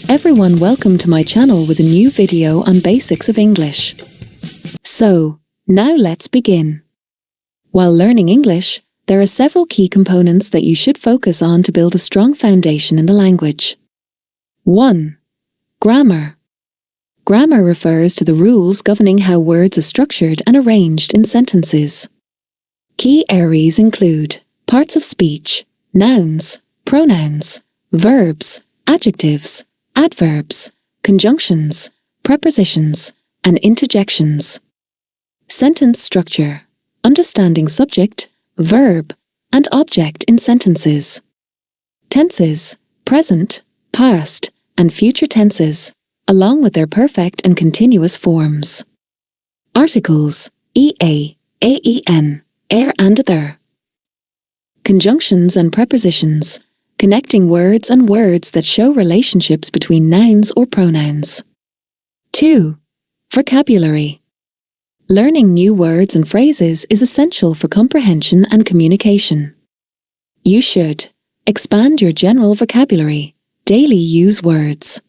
Everyone, welcome to my channel with a new video on basics of English. So, now let's begin. While learning English, there are several key components that you should focus on to build a strong foundation in the language. 1. Grammar. Grammar refers to the rules governing how words are structured and arranged in sentences. Key areas include parts of speech, nouns, pronouns, verbs, adjectives, adverbs, conjunctions, prepositions, and interjections. Sentence structure. Understanding subject, verb, and object in sentences. Tenses, present, past, and future tenses, along with their perfect and continuous forms. Articles, ea, aen, er and other. Conjunctions and prepositions, connecting words and words that show relationships between nouns or pronouns. 2. Vocabulary. Learning new words and phrases is essential for comprehension and communication. You should expand your general vocabulary, daily use words.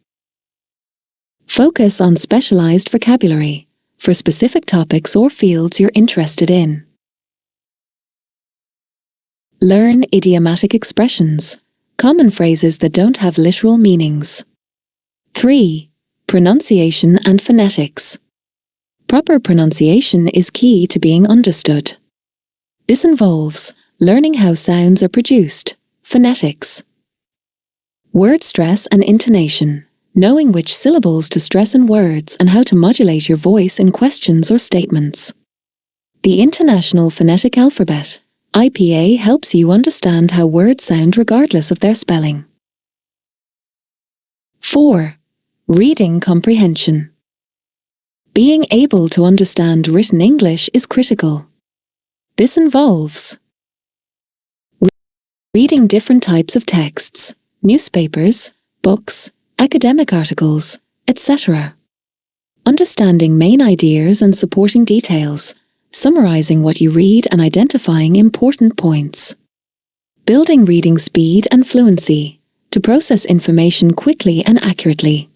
Focus on specialized vocabulary for specific topics or fields you're interested in. Learn idiomatic expressions, common phrases that don't have literal meanings. 3. Pronunciation and phonetics. Proper pronunciation is key to being understood. This involves learning how sounds are produced, phonetics. Word stress and intonation, knowing which syllables to stress in words and how to modulate your voice in questions or statements. The International Phonetic Alphabet, IPA, helps you understand how words sound regardless of their spelling. 4. Reading comprehension. Being able to understand written English is critical. This involves reading different types of texts, newspapers, books, academic articles, etc. Understanding main ideas and supporting details, summarizing what you read and identifying important points. Building reading speed and fluency to process information quickly and accurately.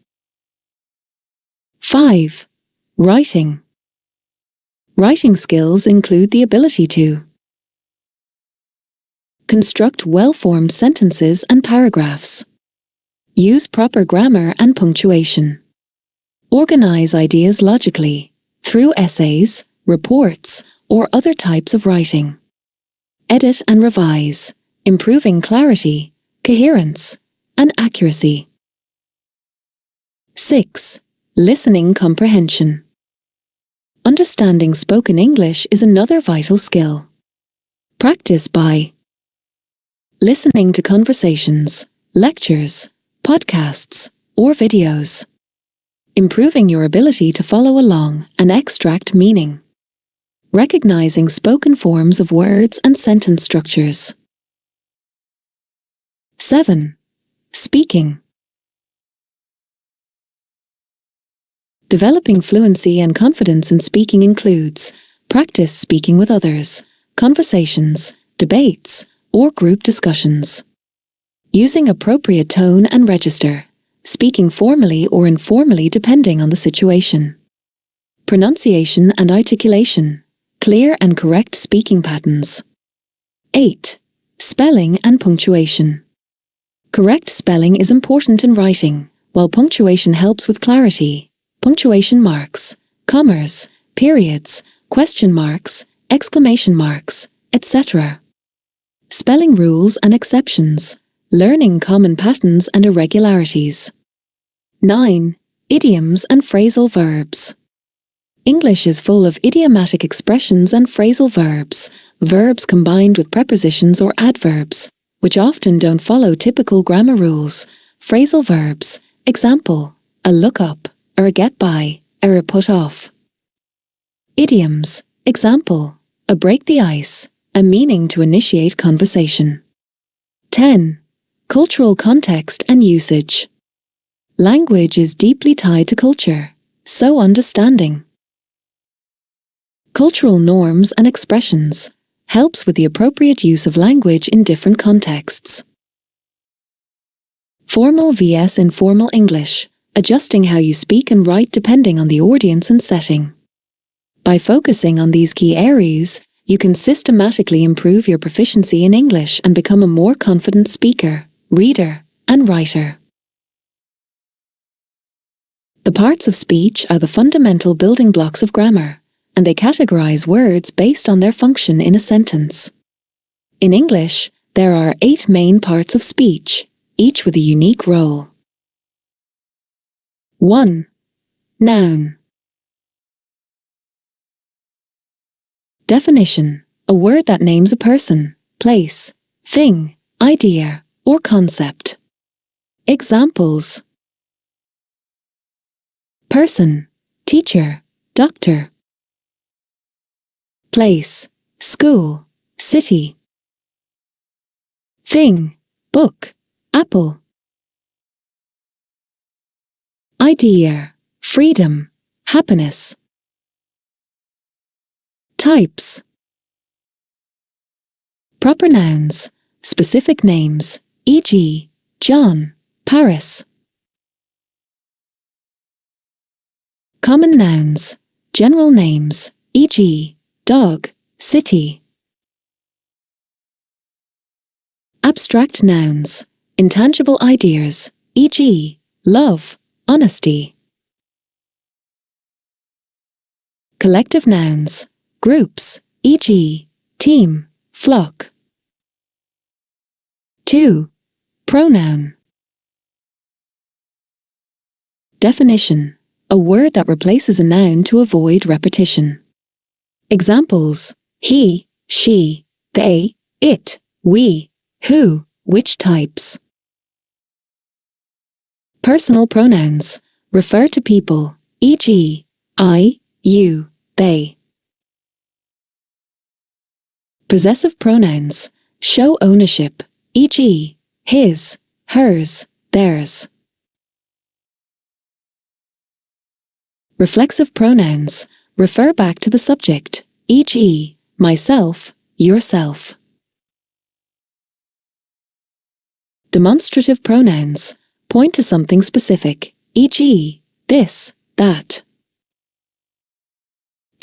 5. Writing. Writing skills include the ability to construct well-formed sentences and paragraphs. Use proper grammar and punctuation. Organize ideas logically through essays, reports, or other types of writing. Edit and revise, improving clarity, coherence, and accuracy. 6. Listening comprehension. Understanding spoken English is another vital skill. Practice by listening to conversations, lectures, podcasts, or videos. Improving your ability to follow along and extract meaning. Recognizing spoken forms of words and sentence structures. 7. Speaking. Developing fluency and confidence in speaking includes practice speaking with others, conversations, debates, or group discussions. Using appropriate tone and register, speaking formally or informally depending on the situation. Pronunciation and articulation, clear and correct speaking patterns. 8. Spelling and punctuation. Correct spelling is important in writing, while punctuation helps with clarity. Punctuation marks, commas, periods, question marks, exclamation marks, etc. Spelling rules and exceptions, learning common patterns and irregularities. 9. Idioms and phrasal verbs. English is full of idiomatic expressions and phrasal verbs, verbs combined with prepositions or adverbs, which often don't follow typical grammar rules. Phrasal verbs, example, a look up, or a get by, or a put off. Idioms, example, a break the ice, a meaning to initiate conversation. 10. Cultural context and usage. Language is deeply tied to culture, so understanding cultural norms and expressions helps with the appropriate use of language in different contexts. Formal vs informal English, adjusting how you speak and write depending on the audience and setting. By focusing on these key areas, you can systematically improve your proficiency in English and become a more confident speaker, reader, and writer. The parts of speech are the fundamental building blocks of grammar, and they categorize words based on their function in a sentence. In English, there are 8 main parts of speech, each with a unique role. 1. Noun. Definition: a word that names a person, place, thing, idea, or concept. Examples: person, teacher, doctor. Place, school, city. Thing, book, apple. Idea, freedom, happiness. Types: proper nouns, specific names, e.g., John, Paris. Common nouns, general names, e.g., dog, city. Abstract nouns, intangible ideas, e.g., love, honesty. Collective nouns, groups, e.g., team, flock. 2. Pronoun. Definition: a word that replaces a noun to avoid repetition. Examples: he, she, they, it, we, who, which types. Personal pronouns refer to people, e.g., I, you, they. Possessive pronouns show ownership, e.g., his, hers, theirs. Reflexive pronouns refer back to the subject, e.g., myself, yourself. Demonstrative pronouns point to something specific, e.g., this, that.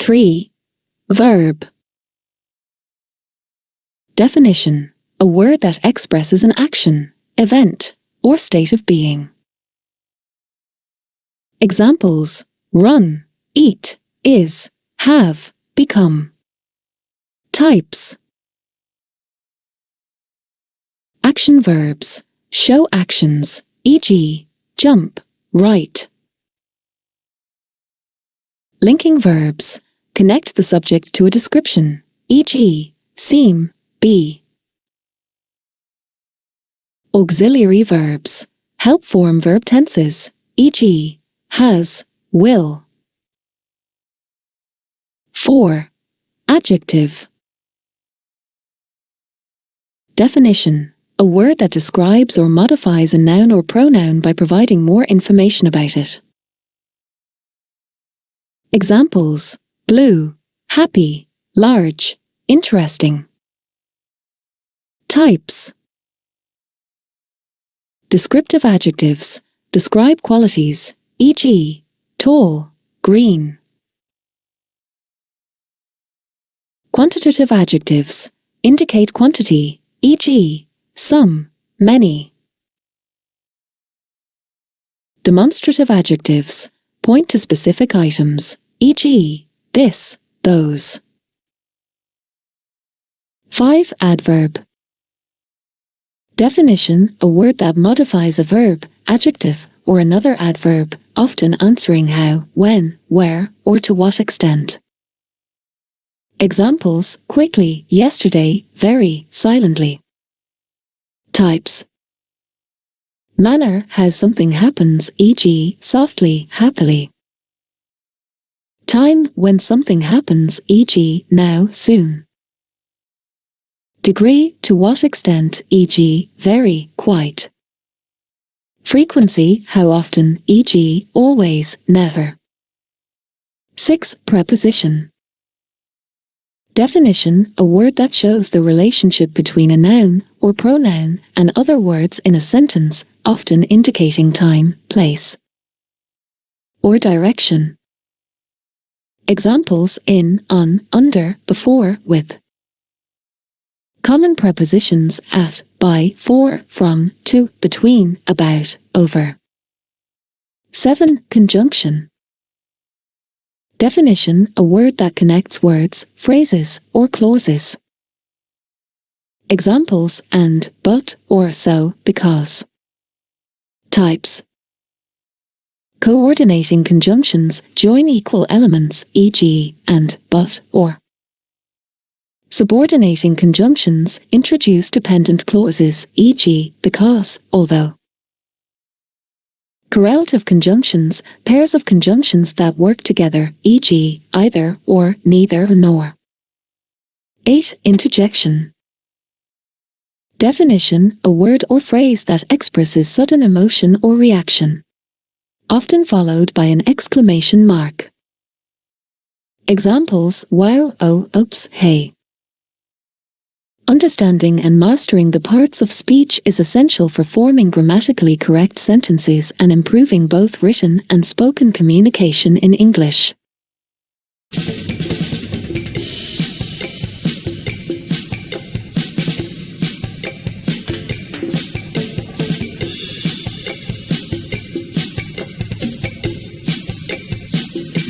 3. Verb. Definition: a word that expresses an action, event, or state of being. Examples: run, eat, is, have, become. Types: action verbs show actions, e.g., jump, write. Linking verbs connect the subject to a description, e.g., seem, be. Auxiliary verbs help form verb tenses, e.g., has, will. 4. Adjective. Definition: a word that describes or modifies a noun or pronoun by providing more information about it. Examples: blue, happy, large, interesting. Types: descriptive adjectives describe qualities, e.g., tall, green. Quantitative adjectives indicate quantity, e.g., some, many. Demonstrative adjectives point to specific items, e.g., this, those. 5. Adverb. Definition: a word that modifies a verb, adjective, or another adverb, often answering how, when, where, or to what extent. Examples: quickly, yesterday, very, silently. Types: manner, how something happens, e.g., softly, happily. Time, when something happens, e.g., now, soon. Degree, to what extent, e.g., very, quite. Frequency, how often, e.g., always, never. 6. Preposition. Definition: a word that shows the relationship between a noun or pronoun and other words in a sentence often indicating time, place, or direction. Examples in, on, under, before, with. Common prepositions at, by, for, from, to, between, about, over. 7. Conjunction. Definition: a word that connects words, phrases, or clauses. Examples: and, but, or so, because. Types. Coordinating conjunctions join equal elements, e.g., and, but, or. Subordinating conjunctions introduce dependent clauses, e.g., because, although. Correlative conjunctions, pairs of conjunctions that work together, e.g., either, or, neither, nor. 8. Interjection. Definition: a word or phrase that expresses sudden emotion or reaction, often followed by an exclamation mark. Examples: wow, oh, oops, hey. Understanding and mastering the parts of speech is essential for forming grammatically correct sentences and improving both written and spoken communication in English.